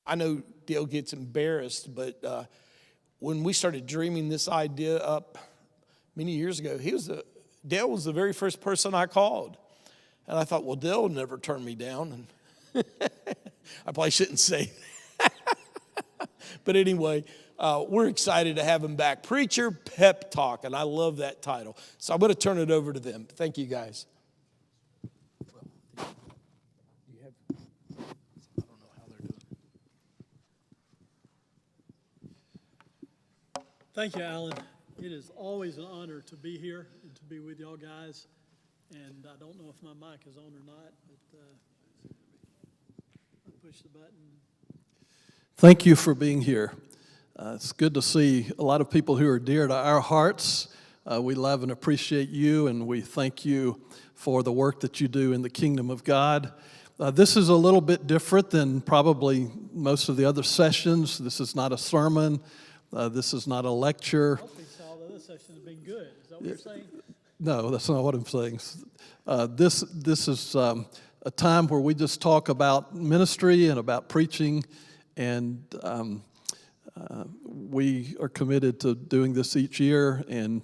I know Dale gets embarrassed, but when we started dreaming this idea up many years ago, Dale was the very first person I called. And I thought, well, Dale will never turn me down. And I probably shouldn't say that. But anyway, we're excited to have him back. Preacher Pep Talk, and I love that title. So I'm going to turn it over to them. Thank you, guys. Thank you, Alan. It is always an honor to be here and to be with y'all guys. And I don't know if my mic is on or not, but I'll push the button. Thank you for being here. It's good to see a lot of people who are dear to our hearts. We love and appreciate you, and we thank you for the work that you do in the kingdom of God. This is a little bit different than probably most of the other sessions. This is not a sermon. This is not a lecture. I don't think so. All the other sessions have been good. Is that what you're saying? No, that's not what I'm saying. This is a time where we just talk about ministry and about preaching, and we are committed to doing this each year. And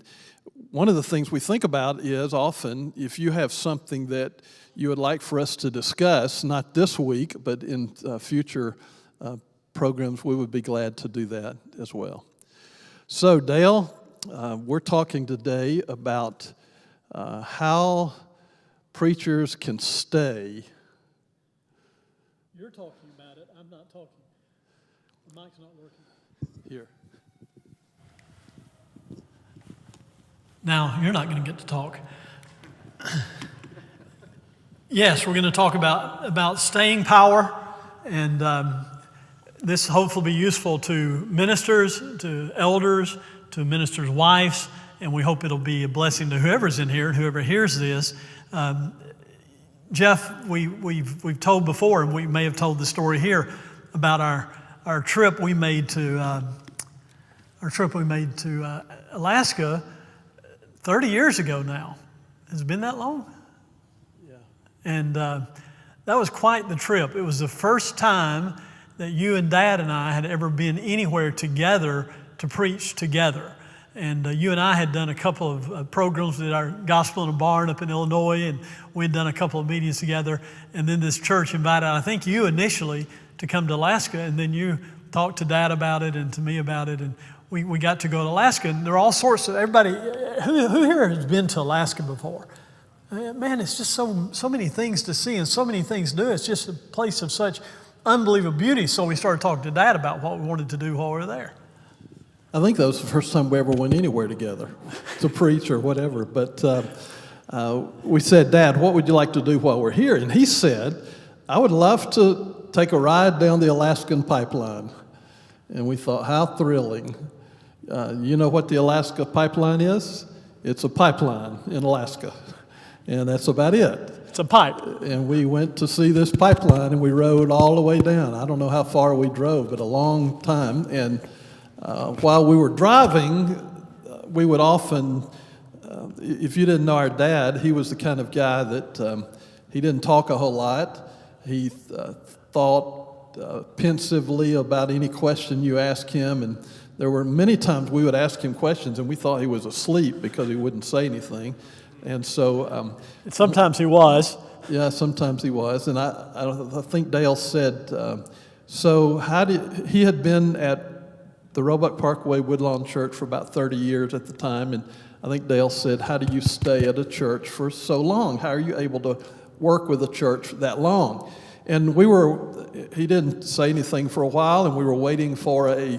one of the things we think about is often if you have something that you would like for us to discuss, not this week, but in future programs, we would be glad to do that as well. So, Dale, we're talking today about how preachers can stay. You're talking about it. I'm not talking. The mic's not working. Here. Now, you're not going to get to talk. Yes, we're going to talk about staying power, and this hopefully will be useful to ministers, to elders, to ministers' wives, and we hope it'll be a blessing to whoever's in here and whoever hears this. Jeff, we've told before, and we may have told the story here about our trip we made to Alaska 30 years ago now. Has it been that long? Yeah. And that was quite the trip. It was the first time that you and Dad and I had ever been anywhere together to preach together. And you and I had done a couple of programs. We did our Gospel in a Barn up in Illinois, and we had done a couple of meetings together. And then this church invited, I think you initially, to come to Alaska, and then you talked to Dad about it and to me about it, and we got to go to Alaska. And there are all sorts of, everybody, who here has been to Alaska before? Man, it's just so many things to see and so many things to do. It's just a place of such unbelievable beauty. So we started talking to Dad about what we wanted to do while we were there. I think that was the first time we ever went anywhere together to preach or whatever. But we said, Dad, what would you like to do while we're here? And he said, I would love to take a ride down the Alaskan pipeline. And we thought, how thrilling. You know what the Alaska pipeline is? It's a pipeline in Alaska. And that's about it. It's a pipe. And we went to see this pipeline, and we rode all the way down. I don't know how far we drove, but a long time. And while we were driving, we would often, if you didn't know our dad, he was the kind of guy that he didn't talk a whole lot. He thought pensively about any question you asked him, and there were many times we would ask him questions, and we thought he was asleep because he wouldn't say anything. And so sometimes he was. Yeah, sometimes he was. And I think Dale said, so he had been at the Roebuck Parkway Woodlawn Church for about 30 years at the time, and I think Dale said, how do you stay at a church for so long? How are you able to work with a church that long? And he didn't say anything for a while, and we were waiting for a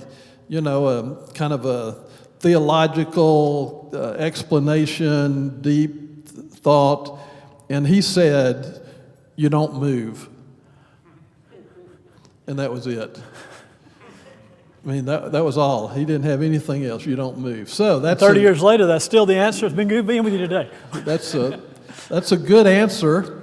kind of a theological explanation, deep thought, and he said, you don't move. And that was it. I mean, that was all. He didn't have anything else. You don't move. So that's 30 years later, that's still the answer. It's been good being with you today. That's a good answer.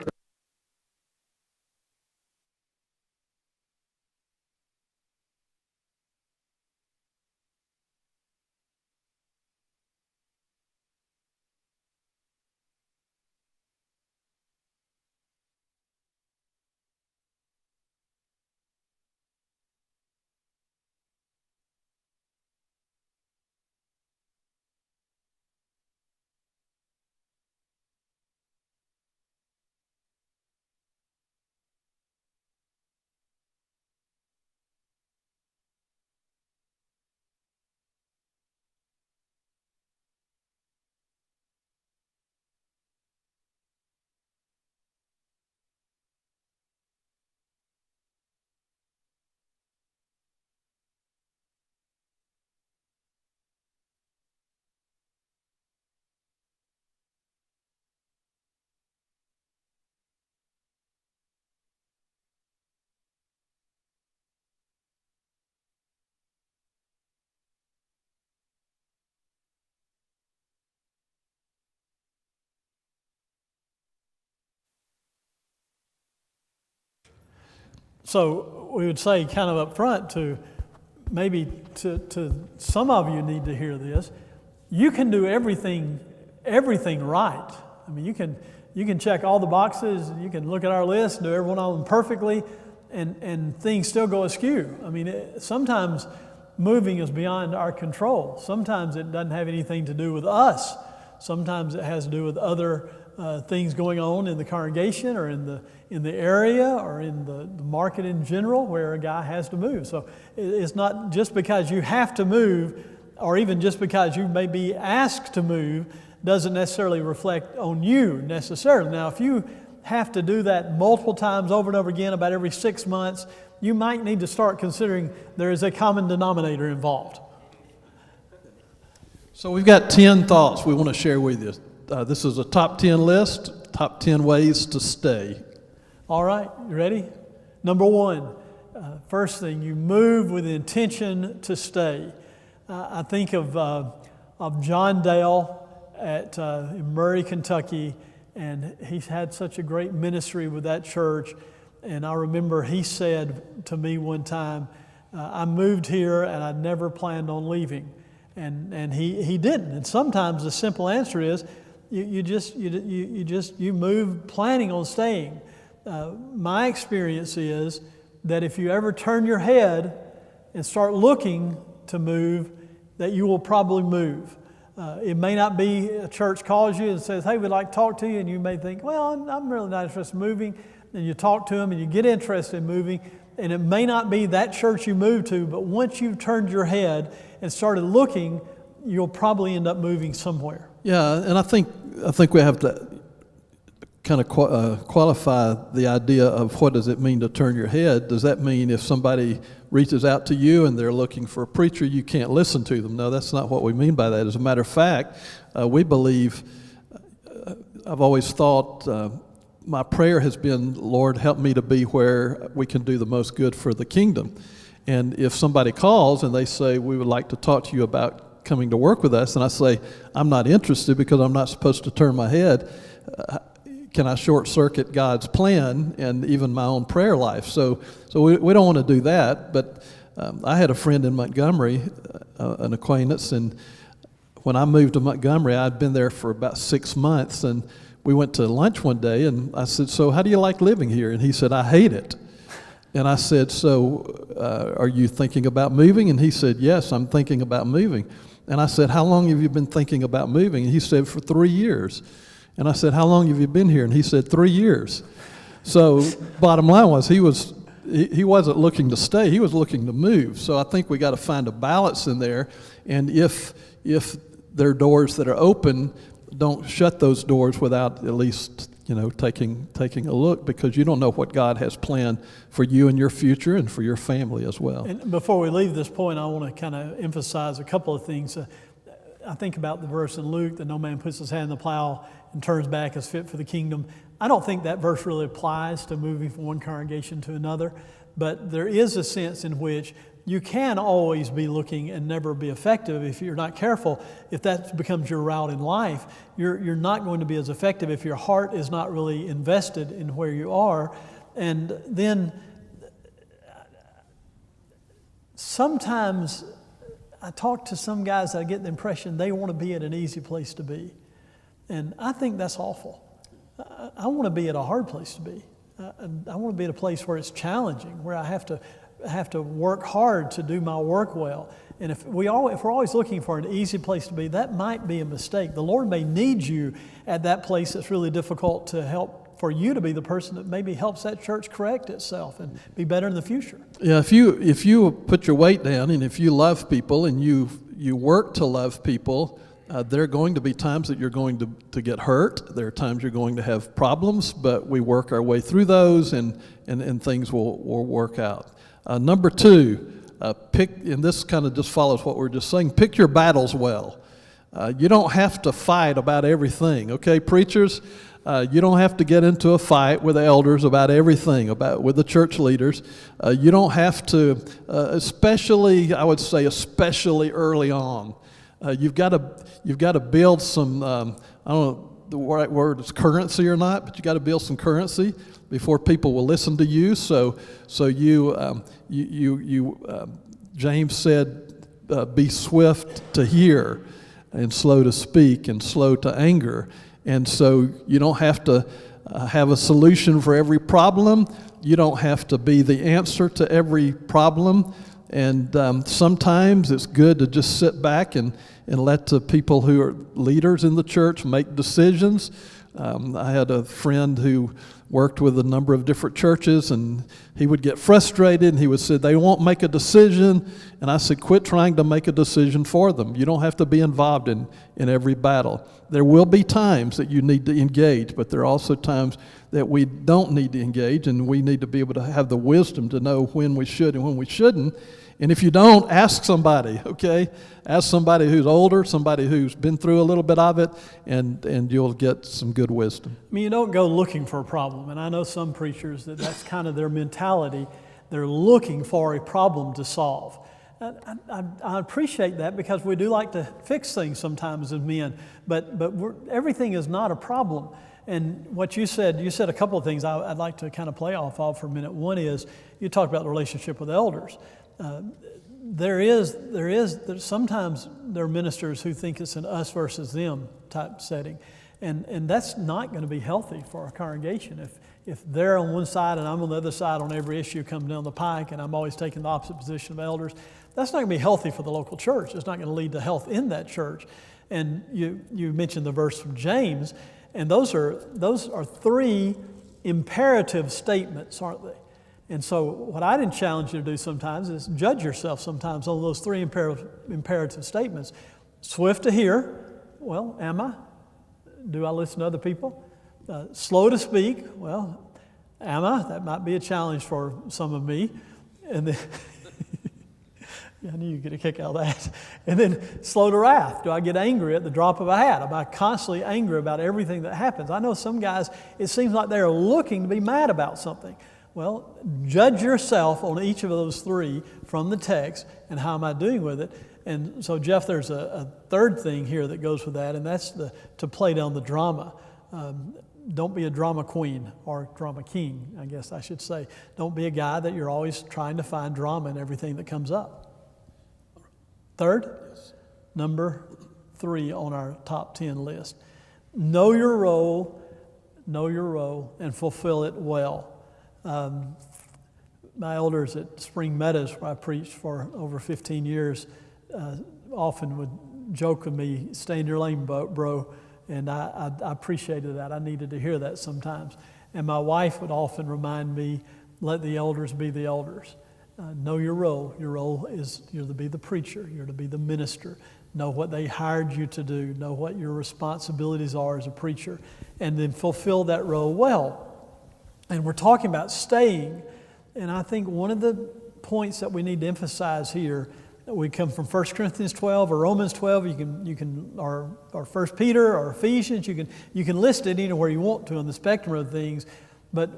So we would say kind of up front to maybe to some of you need to hear this. You can do everything right. I mean, you can check all the boxes, you can look at our list, do every one of them perfectly, and things still go askew. I mean, sometimes moving is beyond our control. Sometimes it doesn't have anything to do with us. Sometimes it has to do with other things going on in the congregation or in the area or in the market in general where a guy has to move. So it's not just because you have to move, or even just because you may be asked to move, doesn't necessarily reflect on you necessarily. Now, if you have to do that multiple times over and over again, about every 6 months, you might need to start considering there is a common denominator involved. So we've got 10 thoughts we want to share with you. This is a top 10 list, top 10 ways to stay. All right, you ready? Number one, first thing, you move with the intention to stay. I think of John Dale in Murray, Kentucky, and he's had such a great ministry with that church. And I remember he said to me one time, I moved here and I never planned on leaving. And he didn't. And sometimes the simple answer is you move planning on staying. My experience is that if you ever turn your head and start looking to move, that you will probably move. It may not be a church calls you and says, hey, we'd like to talk to you, and you may think, well, I'm really not interested in moving. And you talk to them and you get interested in moving, and it may not be that church you moved to, but once you've turned your head and started looking, you'll probably end up moving somewhere. Yeah, and I think we have to kind of qualify the idea of what does it mean to turn your head. Does that mean if somebody reaches out to you and they're looking for a preacher, you can't listen to them? No, that's not what we mean by that. As a matter of fact, we believe, I've always thought, my prayer has been, Lord, help me to be where we can do the most good for the kingdom. And if somebody calls and they say, we would like to talk to you about coming to work with us, and I say, I'm not interested because I'm not supposed to turn my head, can I short circuit God's plan and even my own prayer life? So we don't want to do that. But I had a friend in Montgomery, an acquaintance, and when I moved to Montgomery, I'd been there for about 6 months, and we went to lunch one day, and I said, so how do you like living here? And he said, I hate it. And I said, so are you thinking about moving? And he said, yes, I'm thinking about moving. And I said, how long have you been thinking about moving? And he said, for 3 years. And I said, how long have you been here? And he said, 3 years. So bottom line was he wasn't looking to stay, he was looking to move. So I think we got to find a balance in there. And if there are doors that are open, don't shut those doors without at least taking a look, because you don't know what God has planned for you and your future and for your family as well. And before we leave this point, I want to kind of emphasize a couple of things. I think about the verse in Luke that no man puts his hand in the plow and turns back as fit for the kingdom. I don't think that verse really applies to moving from one congregation to another, but there is a sense in which you can always be looking and never be effective if you're not careful. If that becomes your route in life, you're not going to be as effective if your heart is not really invested in where you are. And then sometimes I talk to some guys that I get the impression they want to be at an easy place to be. And I think that's awful. I want to be at a hard place to be. I want to be at a place where it's challenging, where I have to work hard to do my work well. And if we're always looking for an easy place to be, that might be a mistake. The Lord may need you at that place that's really difficult to help for you to be the person that maybe helps that church correct itself and be better in the future. Yeah, if you put your weight down and if you love people and you work to love people, there are going to be times that you're going to get hurt. There are times you're going to have problems, but we work our way through those and things will work out. Number two, and this kind of just follows what we're just saying, pick your battles well. You don't have to fight about everything, okay, preachers? You don't have to get into a fight with the elders about everything, with the church leaders. You don't have to, especially early on. You've got to build some, the right word is currency or not, but you got to build some currency before people will listen to you. So James said, be swift to hear and slow to speak and slow to anger. And so you don't have to have a solution for every problem. You don't have to be the answer to every problem. And sometimes it's good to just sit back and let the people who are leaders in the church make decisions. I had a friend who worked with a number of different churches, and he would get frustrated, and he would say, they won't make a decision. And I said, quit trying to make a decision for them. You don't have to be involved in every battle. There will be times that you need to engage, but there are also times that we don't need to engage, and we need to be able to have the wisdom to know when we should and when we shouldn't. And if you don't, ask somebody, okay? Ask somebody who's older, somebody who's been through a little bit of it, and you'll get some good wisdom. I mean, you don't go looking for a problem. And I know some preachers that's kind of their mentality. They're looking for a problem to solve. I appreciate that, because we do like to fix things sometimes as men. But everything is not a problem. And what you said a couple of things I'd like to kind of play off of for a minute. One is, you talked about the relationship with elders. Sometimes there are ministers who think it's an us versus them type setting, and that's not going to be healthy for our congregation. If they're on one side and I'm on the other side on every issue coming down the pike, and I'm always taking the opposite position of elders, that's not going to be healthy for the local church. It's not going to lead to health in that church. And you mentioned the verse from James, and those are three imperative statements, aren't they? And so what I didn't challenge you to do sometimes is judge yourself sometimes on those three imperative statements. Swift to hear, well, am I? Do I listen to other people? Slow to speak, well, am I? That might be a challenge for some of me. And then, I knew you'd get a kick out of that. And then slow to wrath. Do I get angry at the drop of a hat? Am I constantly angry about everything that happens? I know some guys, it seems like they're looking to be mad about something. Well, judge yourself on each of those three from the text, and how am I doing with it? And so, Jeff, there's a third thing here that goes with that, and that's to play down the drama. Don't be a drama queen, or drama king, I guess I should say. Don't be a guy that you're always trying to find drama in everything that comes up. Third, number 3 on our top 10 list. Know your role, and fulfill it well. My elders at Spring Meadows, where I preached for over 15 years, often would joke with me, stay in your lane, bro. And I appreciated that. I needed to hear that sometimes. And my wife would often remind me, let the elders be the elders. Know your role. Your role is you're to be the preacher. You're to be the minister. Know what they hired you to do. Know what your responsibilities are as a preacher. And then fulfill that role well. And we're talking about staying. And I think one of the points that we need to emphasize here, we come from 1 Corinthians 12 or Romans 12, you can or 1 Peter or Ephesians, you can list it anywhere you want to on the spectrum of things. But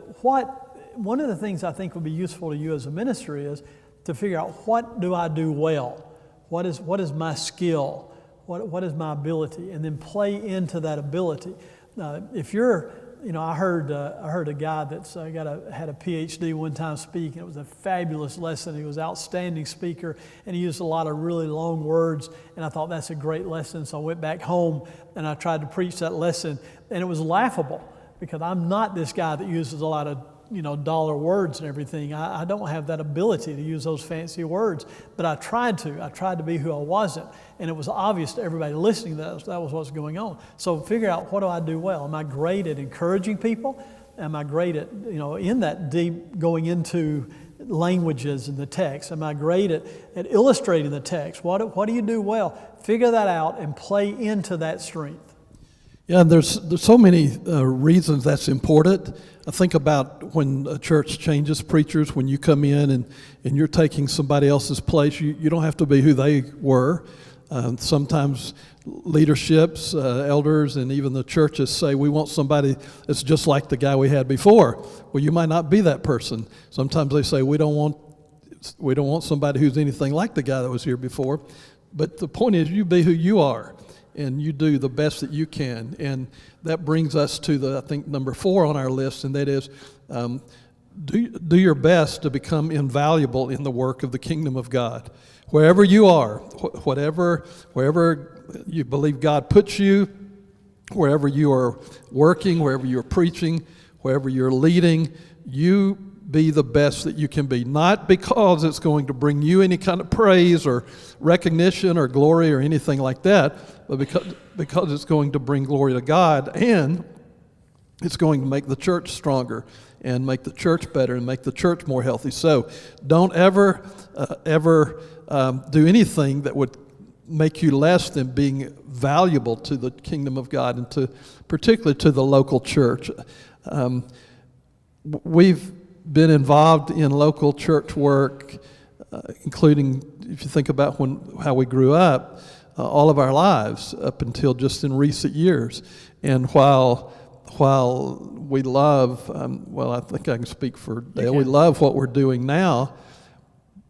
one of the things I think would be useful to you as a minister is to figure out, what do I do well? What is my skill? What is my ability? And then play into that ability. If you're, I heard a guy that's had a PhD one time speak, and it was a fabulous lesson. He was an outstanding speaker, and he used a lot of really long words, and I thought that's a great lesson. So I went back home and I tried to preach that lesson, and it was laughable, because I'm not this guy that uses a lot of dollar words and everything. I don't have that ability to use those fancy words, but I tried to be who I wasn't, and it was obvious to everybody listening that was what's going on. So figure out, what do I do well? Am I great at encouraging people? Am I great at, in that deep going into languages in the text? Am I great at illustrating the text? What do you do well? Figure that out and play into that strength. Yeah, there's so many reasons that's important. I think about when a church changes preachers, when you come in and you're taking somebody else's place, you don't have to be who they were. Sometimes leaderships, elders, and even the churches say, we want somebody that's just like the guy we had before. Well, you might not be that person. Sometimes they say, we don't want somebody who's anything like the guy that was here before. But the point is, you be who you are. and you do the best that you can. And that brings us to I think, number 4 on our list, and that is do your best to become invaluable in the work of the kingdom of God. Wherever you are, wherever you believe God puts you, wherever you are working, wherever you're preaching, wherever you're leading, you be the best that you can be. Not because it's going to bring you any kind of praise or recognition or glory or anything like that, but because it's going to bring glory to God, and it's going to make the church stronger and make the church better and make the church more healthy. So don't ever do anything that would make you less than being valuable to the kingdom of God and particularly to the local church. We've been involved in local church work, including, if you think about how we grew up, all of our lives up until just in recent years. And while we love, I think I can speak for Dale, we love what we're doing now,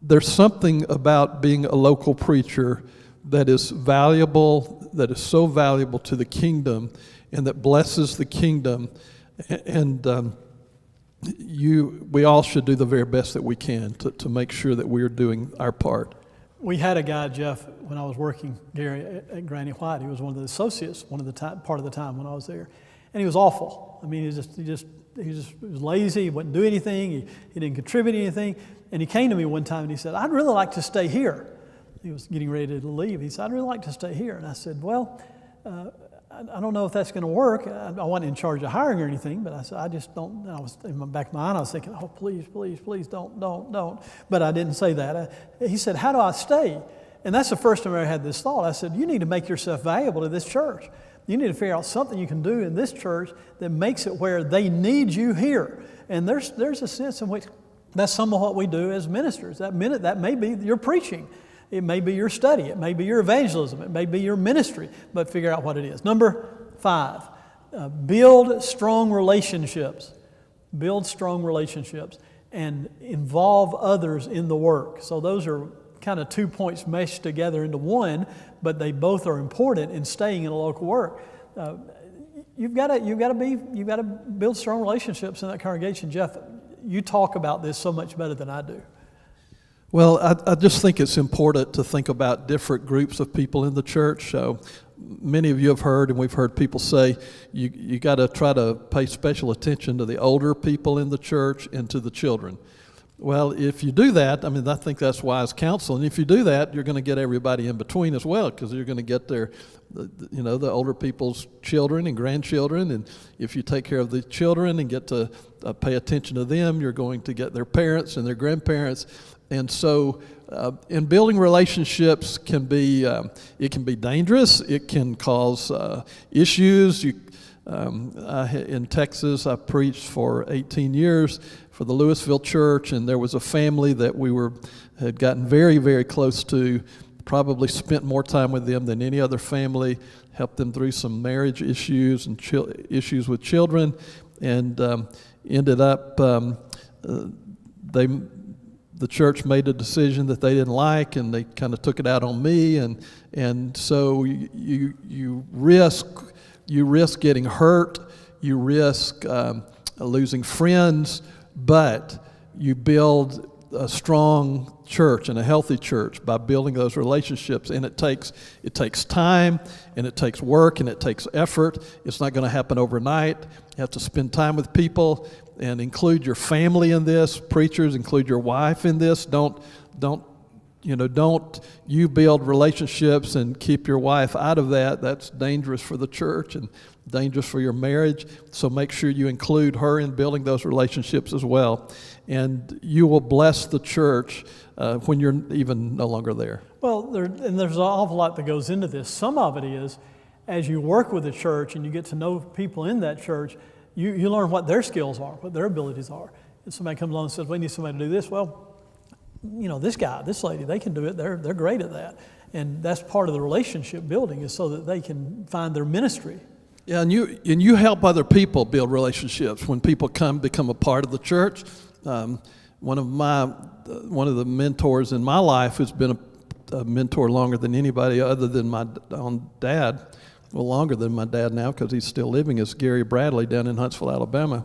there's something about being a local preacher that is valuable, that is so valuable to the kingdom and that blesses the kingdom. And we all should do the very best that we can to make sure that we're doing our part. We had a guy, Jeff, when I was working, Gary, at Granny White. He was one of the associates part of the time when I was there. And he was awful. I mean, he was lazy. He wouldn't do anything. He didn't contribute anything. And he came to me one time and he said, "I'd really like to stay here." He was getting ready to leave. He said, "I'd really like to stay here." And I said, "Well, I don't know if that's going to work." I wasn't in charge of hiring or anything, but I said, "I just don't." And I was in the back of my mind, I was thinking, "Oh, please, please, please, don't." But I didn't say that. He said, "How do I stay?" And that's the first time I ever had this thought. I said, "You need to make yourself valuable to this church. You need to figure out something you can do in this church that makes it where they need you here." And there's a sense in which that's some of what we do as ministers. That may be your preaching. It may be your study. It may be your evangelism. It may be your ministry. But figure out what it is. Number 5, build strong relationships. Build strong relationships and involve others in the work. So those are kind of 2 points meshed together into one, but they both are important in staying in a local work. You've got to build strong relationships in that congregation. Jeff, you talk about this so much better than I do. Well, I just think it's important to think about different groups of people in the church. So many of you have heard, and we've heard people say, you got to try to pay special attention to the older people in the church and to the children. Well, if you do that, I think that's wise counsel. And if you do that, you're going to get everybody in between as well, because you're going to get the older people's children and grandchildren. And if you take care of the children and get to pay attention to them, you're going to get their parents and their grandparents. And so, in building relationships can be dangerous. It can cause issues. In Texas, I preached for 18 years for the Louisville church, and there was a family that we had gotten very, very close to, probably spent more time with them than any other family, helped them through some marriage issues and issues with children, and ended up, the church made a decision that they didn't like, and they kind of took it out on me, and so you risk getting hurt, you risk losing friends, but you build a strong church and a healthy church by building those relationships. And it takes time, and it takes work, and it takes effort. It's not going to happen overnight. You have to spend time with people and include your family in this. Preachers, include your wife in this. Don't you build relationships and keep your wife out of that. That's dangerous for the church and dangerous for your marriage. So make sure you include her in building those relationships as well. And you will bless the church when you're even no longer there. Well, there's an awful lot that goes into this. Some of it is, as you work with the church and you get to know people in that church, you learn what their skills are, what their abilities are. And somebody comes along and says, "We need somebody to do this." Well, this guy, this lady, they can do it. They're great at that. And that's part of the relationship building, is so that they can find their ministry. Yeah, and you help other people build relationships when people become a part of the church. One of the mentors in my life who's been a a mentor longer than anybody other than my own dad, well, longer than my dad now because he's still living, is Gary Bradley down in Huntsville, Alabama.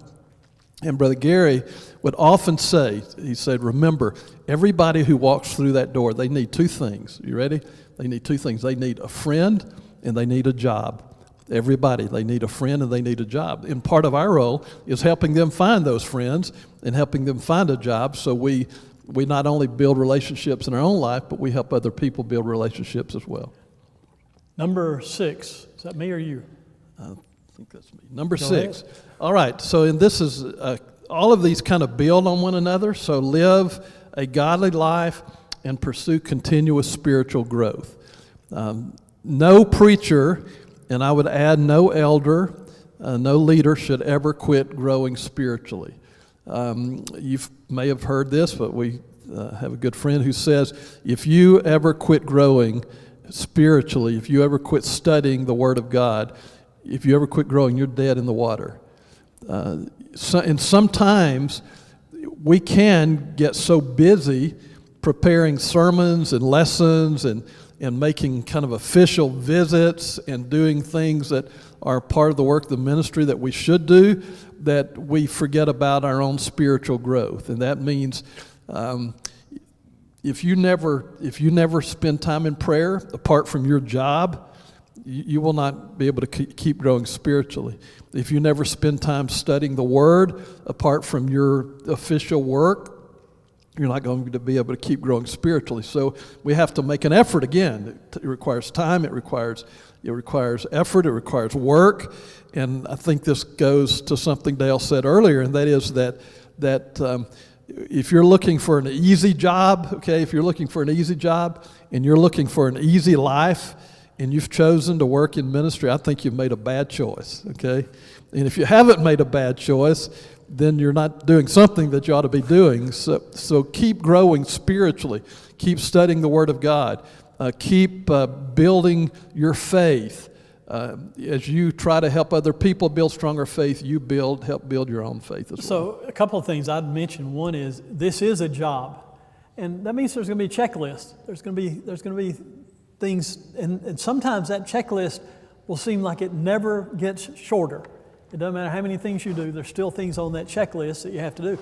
And Brother Gary would often say, he said, remember, everybody who walks through that door, they need two things. You ready? They need two things. They need a friend and they need a job. Everybody, they need a friend and they need a job. And part of our role is helping them find those friends and helping them find a job, so we not only build relationships in our own life, but we help other people build relationships as well. Number 6, is that me or you? I think that's me. Number Go 6. ahead. All right, so and this is, all of these kind of build on one another, so live a godly life and pursue continuous spiritual growth. No preacher, and I would add no elder, no leader should ever quit growing spiritually. You may have heard this, but we have a good friend who says, if you ever quit growing spiritually, if you ever quit studying the Word of God, if you ever quit growing, you're dead in the water. And sometimes we can get so busy preparing sermons and lessons and making kind of official visits and doing things that are part of the work of the ministry that we should do, that we forget about our own spiritual growth. And that means if you never spend time in prayer apart from your job, you will not be able to keep growing spiritually. If you never spend time studying the Word apart from your official work, you're not going to be able to keep growing spiritually. So we have to make an effort again. It requires time, it requires effort, it requires work. And I think this goes to something Dale said earlier, and that is that if you're looking for an easy job, okay, if you're looking for an easy job and you're looking for an easy life and you've chosen to work in ministry, I think you've made a bad choice, okay? And if you haven't made a bad choice, then you're not doing something that you ought to be doing. So keep growing spiritually. Keep studying the Word of God. Keep building your faith. As you try to help other people build stronger faith, you help build your own faith as well. So a couple of things I'd mention. One is this is a job, and that means there's going to be a checklist. There's going to be things, and sometimes that checklist will seem like it never gets shorter. It doesn't matter how many things you do, there's still things on that checklist that you have to do.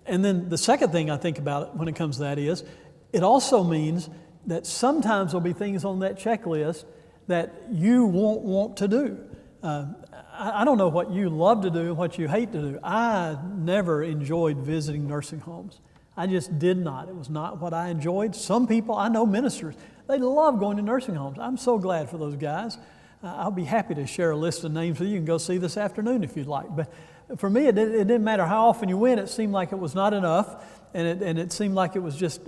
And then the second thing I think about when it comes to that is, it also means that sometimes there'll be things on that checklist that you won't want to do. I don't know what you love to do and what you hate to do. I never enjoyed visiting nursing homes. I just did not. It was not what I enjoyed. Some people, I know ministers, they love going to nursing homes. I'm so glad for those guys. I'll be happy to share a list of names with you. You can go see this afternoon if you'd like. But for me, it didn't matter how often you went. It seemed like it was not enough, and it seemed like it was just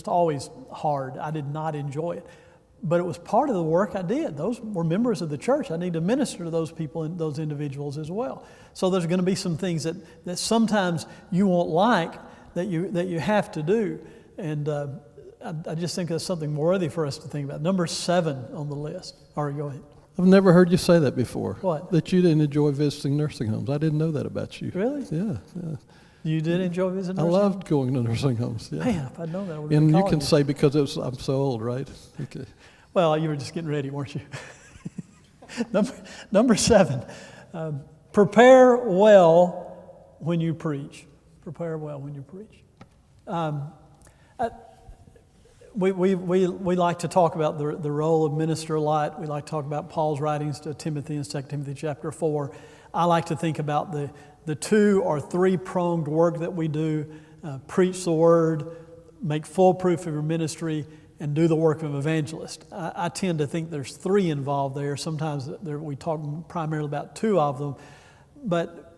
always hard. I did not enjoy it, but it was part of the work I did. Those were members of the church. I need to minister to those people and those individuals as well. So there's going to be some things that sometimes you won't like that you have to do, and I just think that's something worthy for us to think about. Number 7 on the list. All right, go ahead. I've never heard you say that before. What? That you didn't enjoy visiting nursing homes. I didn't know that about you. Really? Yeah. You did enjoy visiting I nursing homes? loved going to nursing homes. Yeah. Man, if I'd known that, I would have And been you calling can say because I'm so old, right? Okay. Well, you were just getting ready, weren't you? Number 7, prepare well when you preach. Prepare well when you preach. We like to talk about the role of minister a lot. We like to talk about Paul's writings to Timothy in 2 Timothy chapter 4. I like to think about the 2 or 3-pronged work that we do: preach the word, make full proof of your ministry, and do the work of an evangelist. I tend to think there's 3 involved there. Sometimes we talk primarily about 2 of them. But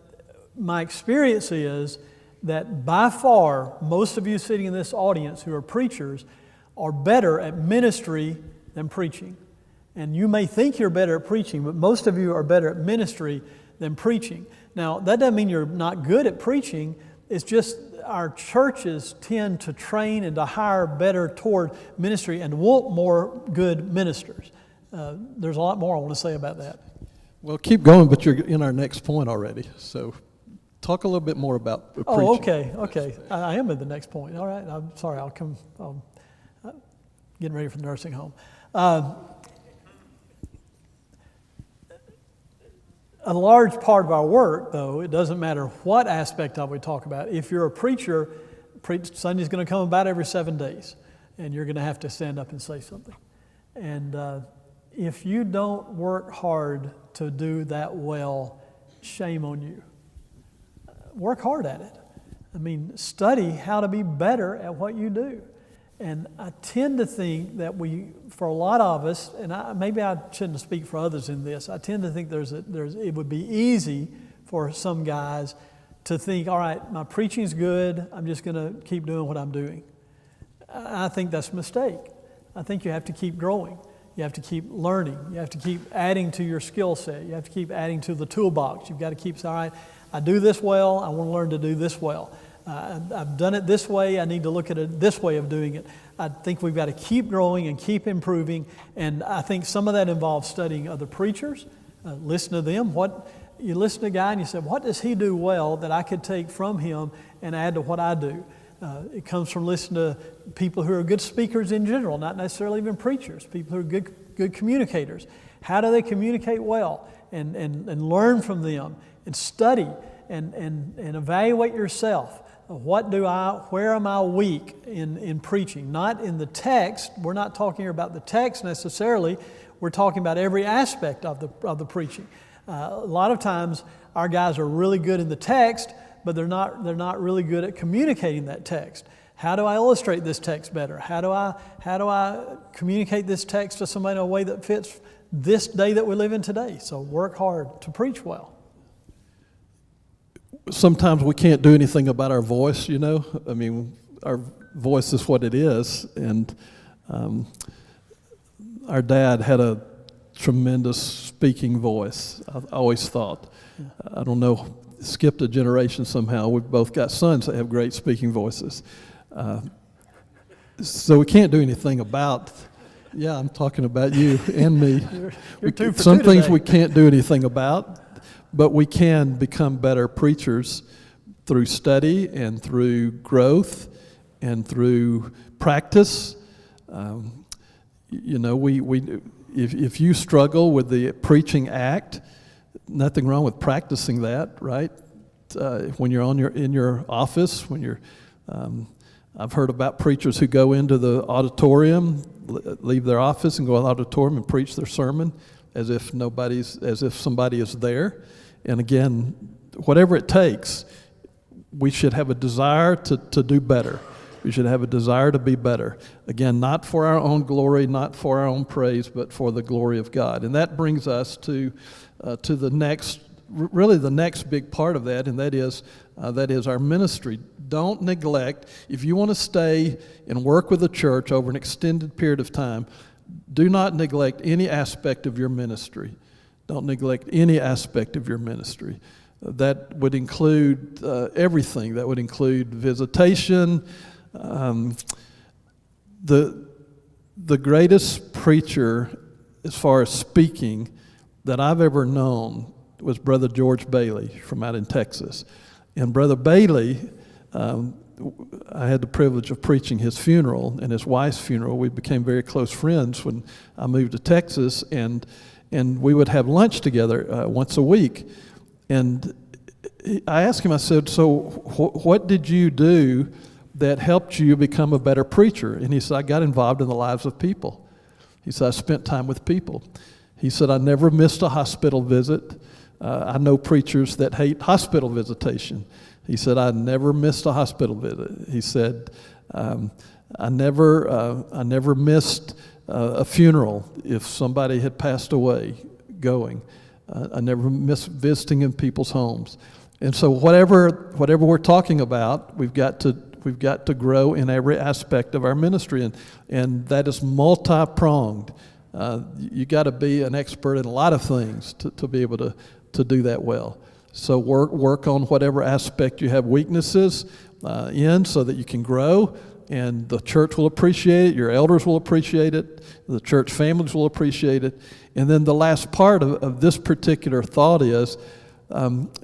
my experience is that by far, most of you sitting in this audience who are preachers are better at ministry than preaching. And you may think you're better at preaching, but most of you are better at ministry than preaching. Now, that doesn't mean you're not good at preaching. It's just our churches tend to train and to hire better toward ministry and want more good ministers. There's a lot more I want to say about that. Well, keep going, but you're in our next point already. So talk a little bit more about preaching. Oh, okay. I am at the next point. All right. I'm sorry. I'll getting ready for the nursing home. A large part of our work, though, it doesn't matter what aspect of it we talk about. If you're a preacher, Sunday's going to come about every 7 days, and you're going to have to stand up and say something. And if you don't work hard to do that well, shame on you. Work hard at it. I mean, study how to be better at what you do. And I tend to think that for a lot of us, and maybe I shouldn't speak for others in this, I tend to think it would be easy for some guys to think, all right, my preaching's good, I'm just going to keep doing what I'm doing. I think that's a mistake. I think you have to keep growing. You have to keep learning. You have to keep adding to your skill set. You have to keep adding to the toolbox. You've got to keep saying, all right, I do this well, I want to learn to do this well. I've done it this way, I need to look at it this way of doing it. I think we've got to keep growing and keep improving, and I think some of that involves studying other preachers, listen to them. You listen to a guy and you say, what does he do well that I could take from him and add to what I do? It comes from listening to people who are good speakers in general, not necessarily even preachers, people who are good communicators. How do they communicate well? And learn from them and study and evaluate yourself. Where am I weak in preaching? Not in the text. We're not talking about the text necessarily. We're talking about every aspect of the preaching. A lot of times our guys are really good in the text, but they're not really good at communicating that text. How do I illustrate this text better? How do I communicate this text to somebody in a way that fits this day that we live in today? So work hard to preach well. Sometimes we can't do anything about our voice, I mean, our voice is what it is. And our dad had a tremendous speaking voice, I always thought. I don't know, skipped a generation somehow. We've both got sons that have great speaking voices. So we can't do anything about, I'm talking about you and me. You're Some things today. we can't do anything about. But we can become better preachers through study and through growth and through practice. If you struggle with the preaching act, nothing wrong with practicing that, right? When you're in your office, I've heard about preachers who go into the auditorium, leave their office and go to the auditorium and preach their sermon as if somebody is there. And again, whatever it takes, we should have a desire to do better. We should have a desire to be better. Again, not for our own glory, not for our own praise, but for the glory of God. And that brings us to the next big part of that, and that is our ministry. Don't neglect, if you want to stay and work with the church over an extended period of time, do not neglect any aspect of your ministry. Don't neglect any aspect of your ministry. That would include everything. That would include visitation. The greatest preacher, as far as speaking, that I've ever known was Brother George Bailey from out in Texas. And Brother Bailey, I had the privilege of preaching his funeral and his wife's funeral. We became very close friends when I moved to Texas, and we would have lunch together once a week. And I asked him, I said, so what did you do that helped you become a better preacher? And he said, I got involved in the lives of people. He said, I spent time with people. He said, I never missed a hospital visit. I know preachers that hate hospital visitation. He said, I never missed a hospital visit. He said, I never missed a funeral if somebody had passed away going. I never missed visiting in people's homes. And so whatever we're talking about, we've got to grow in every aspect of our ministry, and that is multi-pronged. You got to be an expert in a lot of things to be able to do that well. So work on whatever aspect you have weaknesses in, so that you can grow, and the church will appreciate it, your elders will appreciate it, the church families will appreciate it. And then the last part of this particular thought is,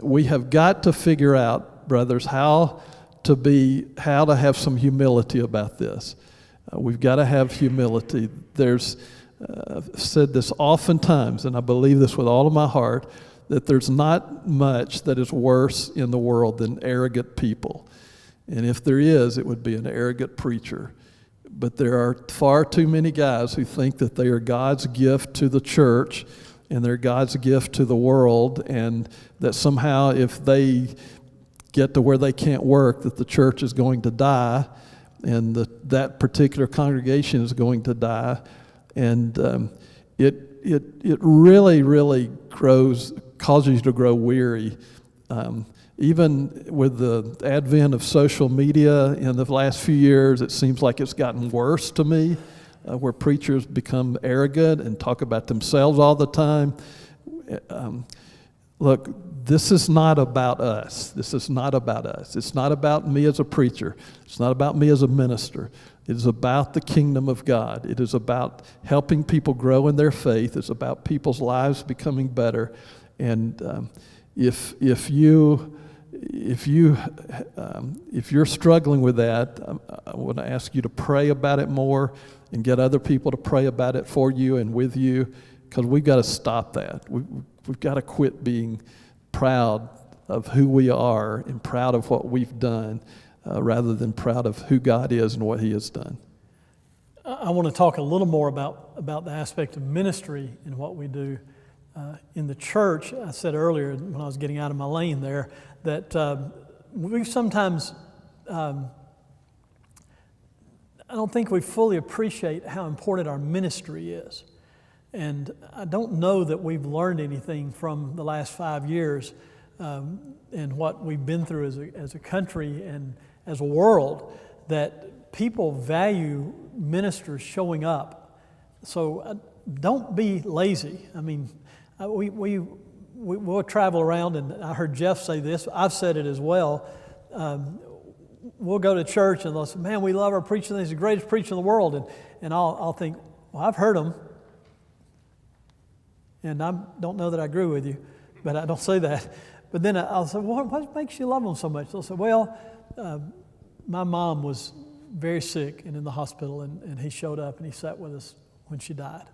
we have got to figure out, brothers, how to have some humility about this. We've got to have humility. I've said this oftentimes, and I believe this with all of my heart, that there's not much that is worse in the world than arrogant people. And if there is, it would be an arrogant preacher. But there are far too many guys who think that they are God's gift to the church and they're God's gift to the world, and that somehow if they get to where they can't work, that the church is going to die, and that particular congregation is going to die. And it really, really causes you to grow weary. Even with the advent of social media in the last few years, it seems like it's gotten worse to me, where preachers become arrogant and talk about themselves all the time. Look, this is not about us. This is not about us. It's not about me as a preacher. It's not about me as a minister. It is about the kingdom of God. It is about helping people grow in their faith. It's about people's lives becoming better. And if you're struggling with that, I want to ask you to pray about it more and get other people to pray about it for you and with you, because we've got to stop that. We've got to quit being proud of who we are and proud of what we've done, rather than proud of who God is and what He has done. I want to talk a little more about the aspect of ministry and what we do in the church. I said earlier when I was getting out of my lane there that we sometimes, I don't think we fully appreciate how important our ministry is. And I don't know that we've learned anything from the last 5 years and what we've been through as a country and as a world, that people value ministers showing up. So don't be lazy. I mean, we'll travel around, and I heard Jeff say this. I've said it as well. We'll go to church and they'll say, "Man, we love our preacher. He's the greatest preacher in the world." And I'll think, "Well, I've heard him, and I don't know that I agree with you," but I don't say that. But then I'll say, "Well, what makes you love him so much?" They'll say, "Well, my mom was very sick and in the hospital, and he showed up and he sat with us when she died."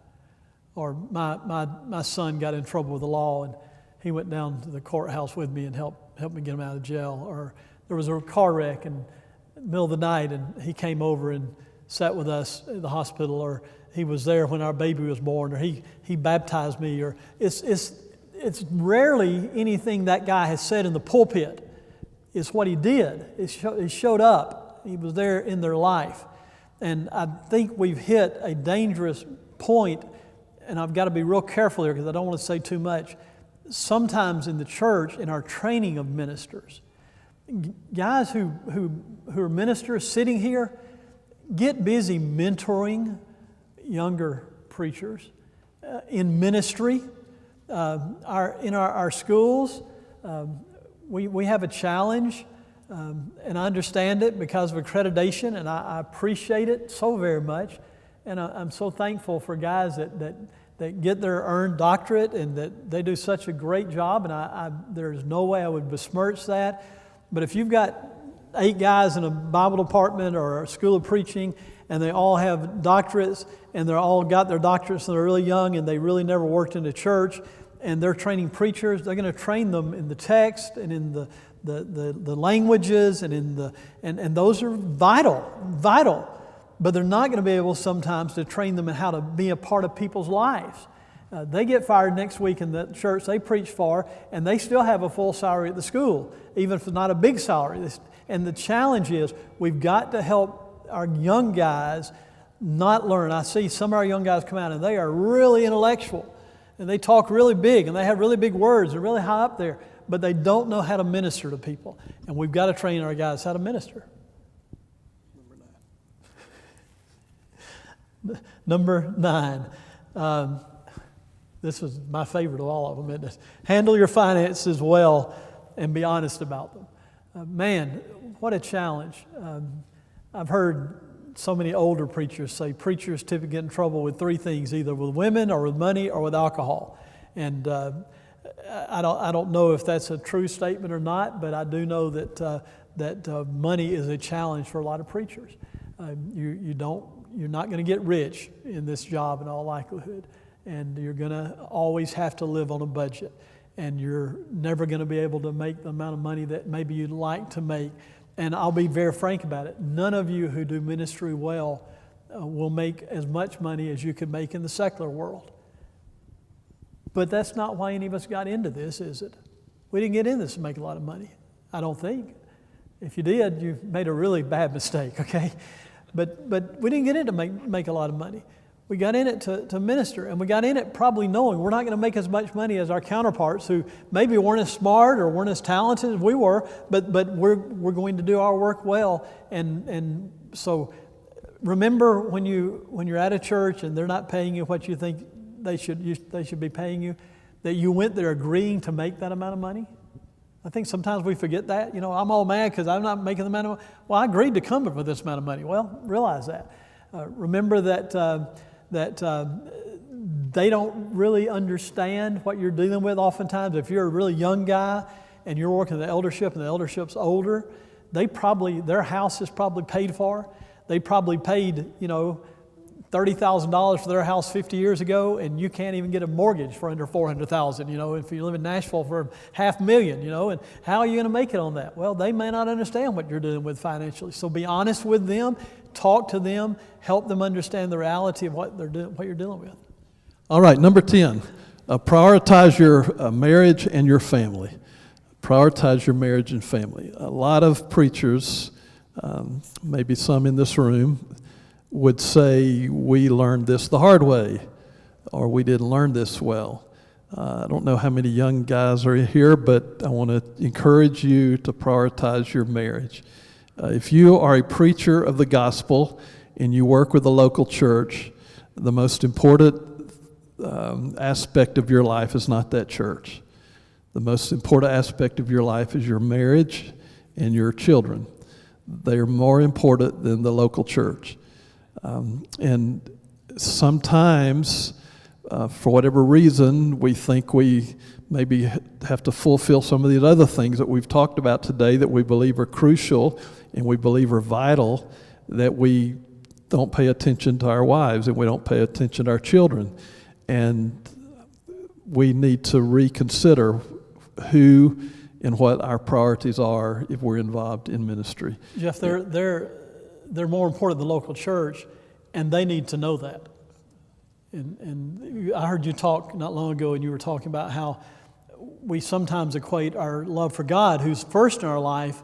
Or my son got in trouble with the law, and he went down to the courthouse with me and helped me get him out of jail. Or there was a car wreck in the middle of the night, and he came over and sat with us at the hospital. Or he was there when our baby was born. Or he baptized me. Or it's rarely anything that guy has said in the pulpit. It's what he did. He showed up. He was there in their life. And I think we've hit a dangerous point, and I've got to be real careful here because I don't want to say too much. Sometimes in the church, in our training of ministers, guys who are ministers sitting here, get busy mentoring younger preachers in ministry. In our schools, we have a challenge, and I understand it because of accreditation, and I appreciate it so very much. And I'm so thankful for guys that get their earned doctorate and that they do such a great job, and there's no way I would besmirch that. But if you've got 8 guys in a Bible department or a school of preaching, and they all have doctorates, and they're all got their doctorates and they're really young, and they really never worked in a church, and they're training preachers, they're going to train them in the text and in the languages and those are vital. But they're not going to be able sometimes to train them in how to be a part of people's lives. They get fired next week in the church they preach for, and they still have a full salary at the school, even if it's not a big salary. And the challenge is we've got to help our young guys not learn. I see some of our young guys come out, and they are really intellectual, and they talk really big, and they have really big words. They're really high up there, but they don't know how to minister to people. And we've got to train our guys how to minister. Number 9. This was my favorite of all of them, isn't it? Handle your finances well and be honest about them. Man, what a challenge. I've heard so many older preachers say preachers typically get in trouble with 3 things, either with women or with money or with alcohol. And I don't know if that's a true statement or not, but I do know that money is a challenge for a lot of preachers. you're not going to get rich in this job in all likelihood, and you're going to always have to live on a budget, and you're never going to be able to make the amount of money that maybe you'd like to make. And I'll be very frank about it. None of you who do ministry well will make as much money as you could make in the secular world. But that's not why any of us got into this, is it? We didn't get into this to make a lot of money, I don't think. If you did, you made a really bad mistake, okay? But we didn't get in to make a lot of money. We got in it to minister, and we got in it probably knowing we're not going to make as much money as our counterparts who maybe weren't as smart or weren't as talented as we were, but we're going to do our work well. And so remember when you're at a church and they're not paying you what you think they should be paying you, that you went there agreeing to make that amount of money? I think sometimes we forget that. I'm all mad because I'm not making the amount of money. Well, I agreed to come for this amount of money. Well, realize that. Remember that they don't really understand what you're dealing with oftentimes. If you're a really young guy and you're working in the eldership and the eldership's older, their house is probably paid for. They probably paid, $30,000 for their house 50 years ago, and you can't even get a mortgage for under $400,000. If you live in Nashville for $500,000, and how are you going to make it on that? Well, they may not understand what you're dealing with financially. So be honest with them, talk to them, help them understand the reality of what you're dealing with. All right, number 10, prioritize your marriage and your family. Prioritize your marriage and family. A lot of preachers, maybe some in this room, would say we learned this the hard way, or we didn't learn this well. I don't know how many young guys are here, but I want to encourage you to prioritize your marriage. If you are a preacher of the gospel and you work with a local church, the most important aspect of your life is not that church. The most important aspect of your life is your marriage and your children. They are more important than the local church. And sometimes, for whatever reason, we think we maybe have to fulfill some of these other things that we've talked about today that we believe are crucial and we believe are vital, that we don't pay attention to our wives and we don't pay attention to our children. And we need to reconsider who and what our priorities are if we're involved in ministry. Jeff, they're more important than the local church, and they need to know that. And I heard you talk not long ago, and you were talking about how we sometimes equate our love for God, who's first in our life.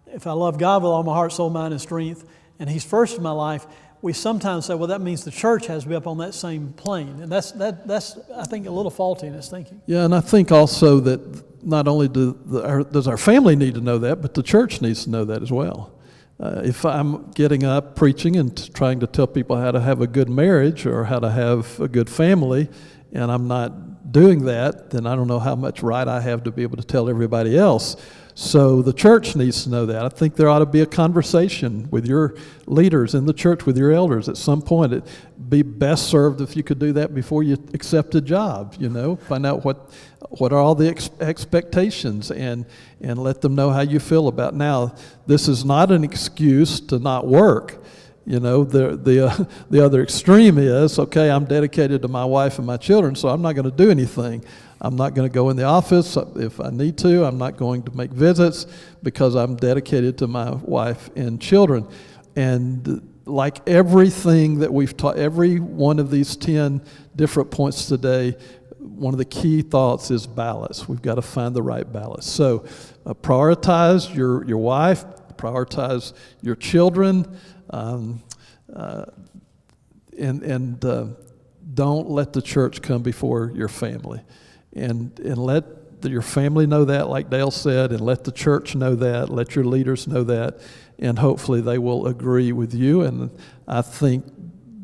If I love God with all my heart, soul, mind, and strength, and He's first in my life, we sometimes say, well, that means the church has to be up on that same plane. And that's I think, a little faulty in its thinking. Yeah, and I think also that not only does our family need to know that, but the church needs to know that as well. If I'm getting up preaching and trying to tell people how to have a good marriage or how to have a good family, and I'm not doing that, then I don't know how much right I have to be able to tell everybody else. So the church needs to know that. I think there ought to be a conversation with your leaders in the church, with your elders at some point. It'd be best served if you could do that before you accept a job, find out what are all the expectations and let them know how you feel about it. Now, this is not an excuse to not work. The other extreme is, okay, I'm dedicated to my wife and my children, so I'm not going to do anything. I'm not going to go in the office if I need to. I'm not going to make visits because I'm dedicated to my wife and children. And like everything that we've taught, every one of these 10 different points today, one of the key thoughts is balance. We've got to find the right balance. So prioritize your wife, prioritize your children, and don't let the church come before your family. And let your family know that, like Dale said, and let the church know that, let your leaders know that, and hopefully they will agree with you. And I think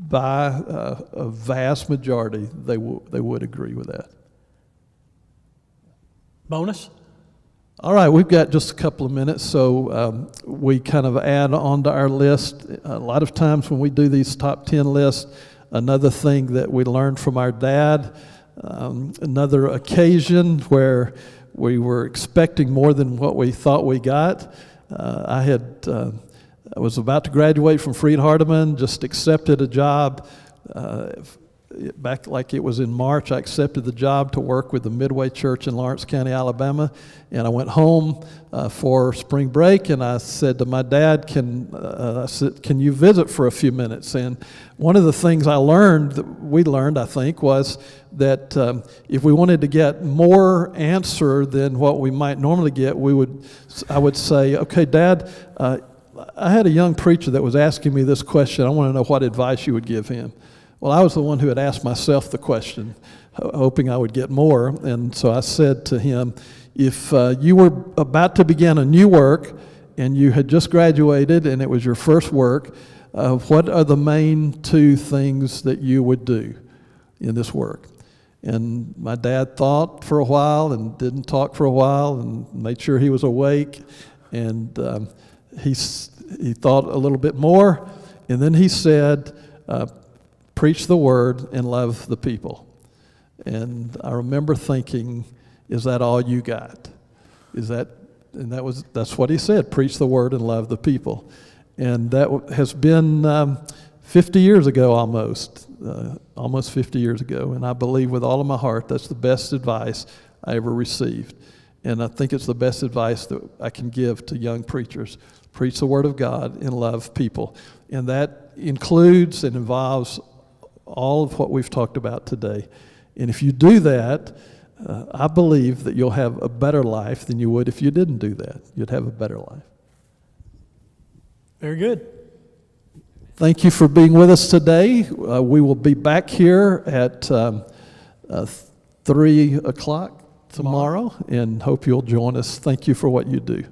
by a vast majority, they would agree with that. Bonus? All right, we've got just a couple of minutes, so we kind of add on to our list. A lot of times when we do these top 10 lists, another thing that we learned from our dad, another occasion where we were expecting more than what we thought we got. I had I was about to graduate from Freed-Hardeman, just accepted a job. Back like it was in March, I accepted the job to work with the Midway Church in Lawrence County, Alabama, and I went home for spring break, and I said to my dad, can you visit for a few minutes? And one of the things we learned, I think, was that if we wanted to get more answer than what we might normally get, I would say, okay, Dad, I had a young preacher that was asking me this question. I want to know what advice you would give him. Well, I was the one who had asked myself the question, hoping I would get more. And so I said to him, if you were about to begin a new work and you had just graduated and it was your first work, what are the main two things that you would do in this work? And my dad thought for a while and didn't talk for a while and made sure he was awake. And he thought a little bit more. And then he said, preach the word and love the people. And I remember thinking, is that all you got? That's what he said, preach the word and love the people. And that has been 50 years ago almost 50 years ago. And I believe with all of my heart that's the best advice I ever received. And I think it's the best advice that I can give to young preachers. Preach the word of God and love people. And that includes and involves all of what we've talked about today. And if you do that, I believe that you'll have a better life than you would if you didn't do that. You'd have a better life. Very good. Thank you for being with us today. We will be back here at 3 o'clock tomorrow and hope you'll join us. Thank you for what you do.